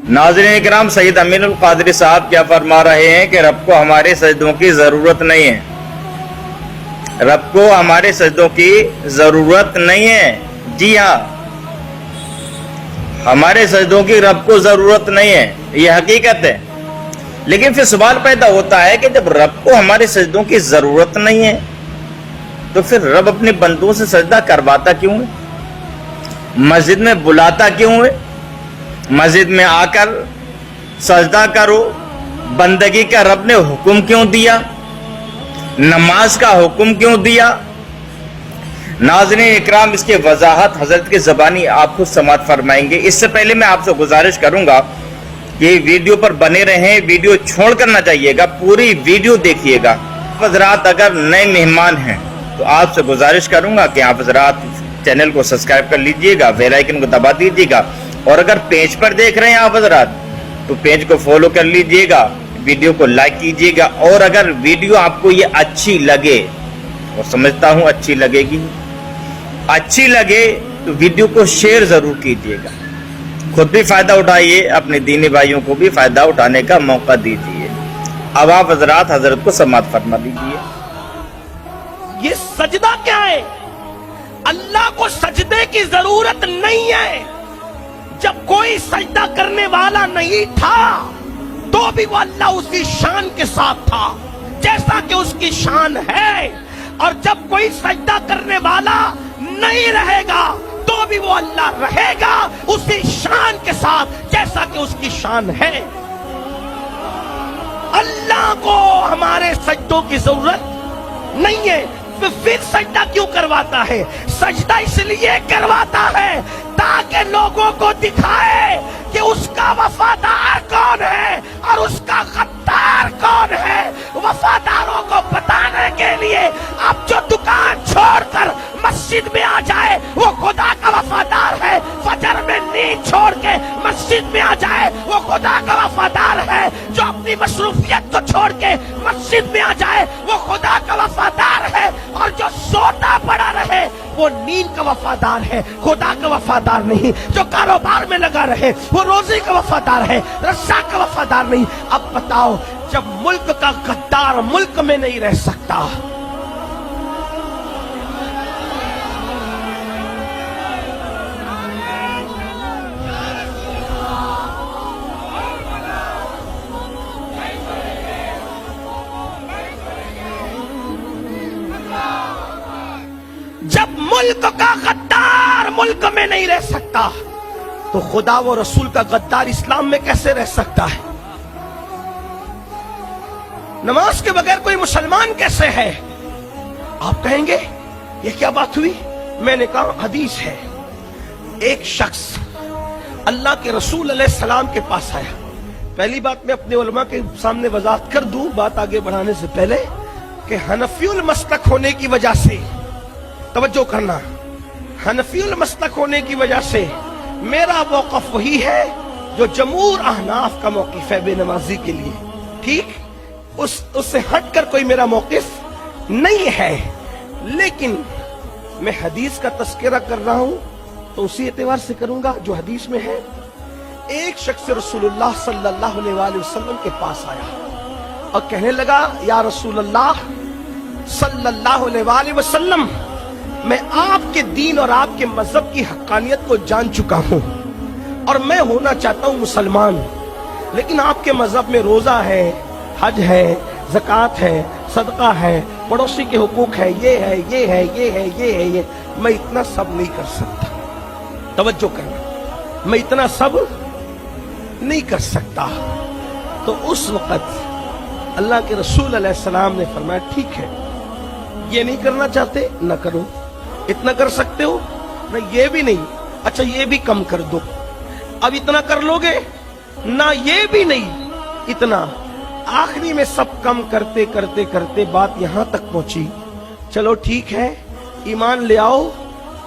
नाज़रीन इकराम, सैयद अमीनुल क़ादरी साहब क्या फरमा रहे हैं कि रब को हमारे सजदों की जरूरत नहीं है। रब को हमारे सजदों की जरूरत नहीं है। जी हाँ, हमारे सजदों की रब को जरूरत नहीं है, ये हकीकत है। लेकिन फिर सवाल पैदा होता है कि जब रब को हमारे सजदों की जरूरत नहीं है तो फिर रब अपने बंदों से सजदा करवाता क्यों है? मस्जिद में बुलाता क्यों है? मस्जिद में आकर सजदा करो, बंदगी का रब ने हुक्म क्यों दिया? नमाज का हुक्म क्यों दिया? नाज़रीन इकराम, इसकी वजाहत हजरत की ज़बानी आप खुद समाअत फरमाएंगे। इससे पहले मैं आपसे गुजारिश करूंगा कि वीडियो पर बने रहें, वीडियो छोड़ कर ना जाइएगा, पूरी वीडियो देखिएगा। हज़रात अगर नए मेहमान हैं तो आपसे गुजारिश करूंगा कि आप हज़रात चैनल को सब्सक्राइब कर लीजिएगा, बेल आइकन को दबा दीजिएगा, और अगर पेज पर देख रहे हैं आप हज़रात तो पेज को फॉलो कर लीजिएगा, वीडियो को लाइक कीजिएगा, और अगर वीडियो आपको ये अच्छी लगे, और समझता हूं अच्छी लगेगी, अच्छी लगे तो वीडियो को शेयर जरूर कीजिएगा। खुद भी फायदा उठाइए, अपने दीनी भाइयों को भी फायदा उठाने का मौका दीजिए। अब आप हजरात हजरत को समाअत फरमा दीजिए। ये सजदा क्या है? अल्लाह को सजदे की जरूरत नहीं है। जब कोई सजदा करने वाला नहीं था तो भी वो अल्लाह उसकी शान के साथ था जैसा कि उसकी शान है, और जब कोई सजदा करने वाला नहीं रहेगा तो भी वो अल्लाह रहेगा उसी शान के साथ जैसा कि उसकी शान है। अल्लाह को हमारे सजदों की जरूरत नहीं है, तो फिर सजदा क्यों करवाता है? सजदा इसलिए करवाता है ताकि लोगों को दिखाए कि उसका वफादार कौन है और उसका गद्दार कौन है। वफादारों को बताने के लिए अब जो दुकान छोड़कर मस्जिद में आ जाए वो खुदा का वफादार है, फजर में नींद छोड़ के मस्जिद में आ जाए वो खुदा का वफादार है, जो अपनी मसरूफियत को छोड़ के मस्जिद में आ जाए वो खुदा का वफादार है, और जो सोता पड़ा रहे वो नींद का वफादार है, खुदा का वफादार नहीं। जो कारोबार में लगा रहे वो रोजी का वफादार है, रज़्ज़ाक़ का वफादार नहीं। अब बताओ, जब मुल्क का गद्दार मुल्क में नहीं रह सकता, जब मुल्क का गद्दार मुल्क में नहीं रह सकता तो खुदा व रसूल का गद्दार इस्लाम में कैसे रह सकता है? नमाज के बगैर कोई मुसलमान कैसे है? आप कहेंगे ये क्या बात हुई? मैंने कहा हदीस है। एक शख्स अल्लाह के रसूल अलैहिस्सलाम के पास आया। पहली बात मैं अपने उलमा के सामने वजाहत कर दूं बात आगे बढ़ाने से पहले कि हनफियुल मसलक होने की वजह से, तवज्जो करना, हनफियुल मसलक होने की वजह से मेरा मौक़िफ़ वही है जो जमहूर अहनाफ का मौक़िफ़ है बेनमाजी के लिए। ठीक, उससे हटकर कोई मेरा मौक़िफ़ नहीं है, लेकिन मैं हदीस का तस्करा कर रहा हूं तो उसी एतबार से करूंगा जो हदीस में है। एक शख्स रसूलुल्लाह सल्लल्लाहु अलैहि वसल्लम के पास आया और कहने लगा, या रसूलल्लाह सल्लल्लाहु अलैहि वसल्लम, मैं आपके दीन और आपके मजहब की हक्कानियत को जान चुका हूं और मैं होना चाहता हूं मुसलमान, लेकिन आपके मजहब में रोजा है, हज है, ज़कात है, सदका है, पड़ोसी के हुकूक है, ये है, ये है, ये है, ये है, ये, मैं इतना सब नहीं कर सकता। तवज्जो करना, मैं इतना सब नहीं कर सकता। तो उस वक़्त अल्लाह के रसूल अलैहिस्सलाम ने फरमाया, ठीक है, ये नहीं करना चाहते ना करो, इतना कर सकते हो ना, ये भी नहीं, अच्छा ये भी कम कर दो, अब इतना कर लोगे ना, ये भी नहीं, इतना। आखिरी में सब कम करते करते करते बात यहां तक पहुंची, चलो ठीक है, ईमान ले आओ,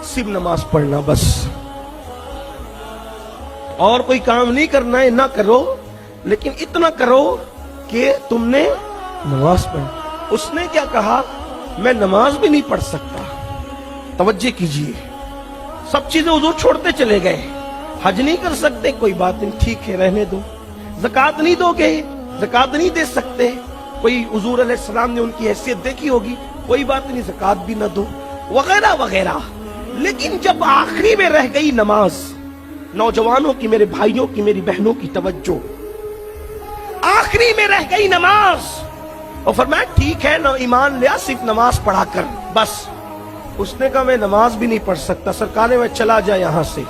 सिर्फ नमाज पढ़ना बस, और कोई काम नहीं करना है, ना करो, लेकिन इतना करो कि तुमने नमाज पढ़। उसने क्या कहा, मैं नमाज भी नहीं पढ़ सकता। तवज्जो कीजिए, सब चीजें हुजूर छोड़ते चले गए, हज नहीं कर सकते, कोई बात नहीं, ठीक है, रहने दो। ज़कात नहीं दोगे, ज़कात नहीं दे सकते, कोई हुजूर अलैहिस्सलाम ने उनकी हैसियत देखी होगी, कोई बात नहीं, ज़कात भी न दो, वगैरह वगैरह। लेकिन जब आखिरी में रह गई नमाज, नौजवानों की, मेरे भाइयों की, मेरी बहनों की तवज्जो, आखिरी में रह गई नमाज, और फरमाया ठीक है ना, ईमान लिया सिर्फ नमाज पढ़ा कर बस। उसने कहा मैं नमाज भी नहीं पढ़ सकता, सरकार ने मैं चला जा यहां से।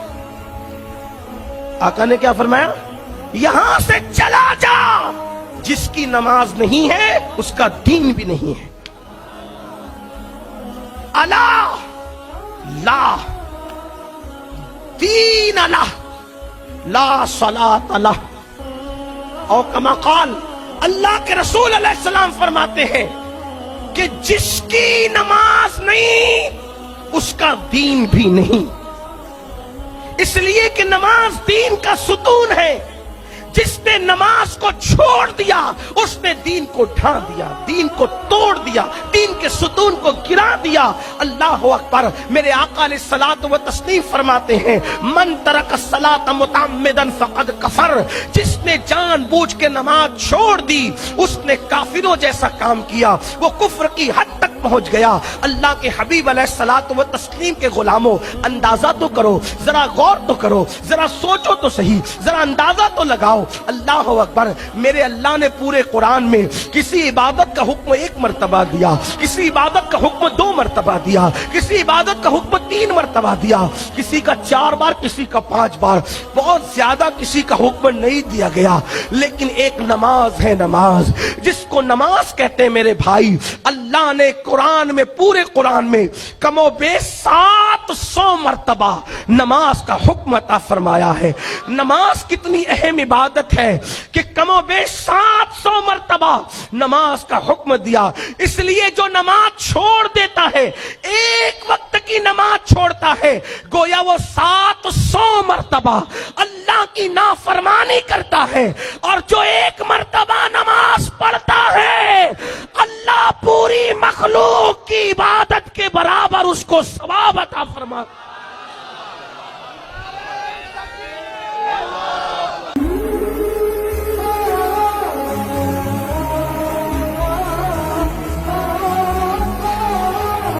आका ने क्या फरमाया? यहां से चला जा, जिसकी नमाज नहीं है उसका दीन भी नहीं है। अला ला दीन अला ला सलात अला, और कमा काल, अल्लाह के रसूल अलैहिस्सलाम फरमाते हैं कि जिसकी नमाज नहीं उसका दीन भी नहीं। इसलिए कि नमाज दीन का सुतून है। जिसने नमाज को छोड़ दिया उसने दीन को ढा दिया, दीन को तोड़ दिया, दीन के सुतून को गिरा दिया। अल्लाह अकबर। मेरे आका अलैहिस्सलातु व तस्लीम फरमाते हैं, मन तरक सलात मुतअम्मिदन फक़द कफर। जिसने जानबूझ के नमाज छोड़ दी उसने काफिरों जैसा काम किया, वो कुफ्र की हद तक पहुंच गया। अल्लाह के हबीब अलैहिस्सलातु व तस्लीम के गुलामों, अंदाजा तो करो, जरा गौर तो करो, जरा सोचो तो सही, जरा अंदाजा तो लगाओ। अल्लाह अकबर। मेरे अल्लाह ने पूरे कुरान में किसी इबादत का हुक्म 1 मरतबा दिया, किसी इबादत का हुक्म 2 मरतबा दिया, किसी इबादत का हुक्म 3 मरतबा दिया, किसी का 4 बार, किसी का 5 बार, बहुत ज्यादा किसी का हुक्म नहीं दिया गया। लेकिन एक नमाज है, नमाज जिसको नमाज कहते हैं मेरे भाई, अल्लाह ने कुरान में, पूरे कुरान में कमोबेश 700 मरतबा नमाज का हुक्म अता फरमाया है। नमाज कितनी अहम इबादत है कि कमोबेश 700 मरतबा नमाज का हुक्म दिया। इसलिए जो नमाज छोड़ देता है, एक वक्त की नमाज छोड़ता है, गोया वो 700 मरतबा अल्लाह की नाफरमानी करता है। और जो 1 मरतबा नमाज पढ़ता है, अल्लाह पूरी मखलूक की इबादत के बराबर उसको सवाब अता फरमाता है।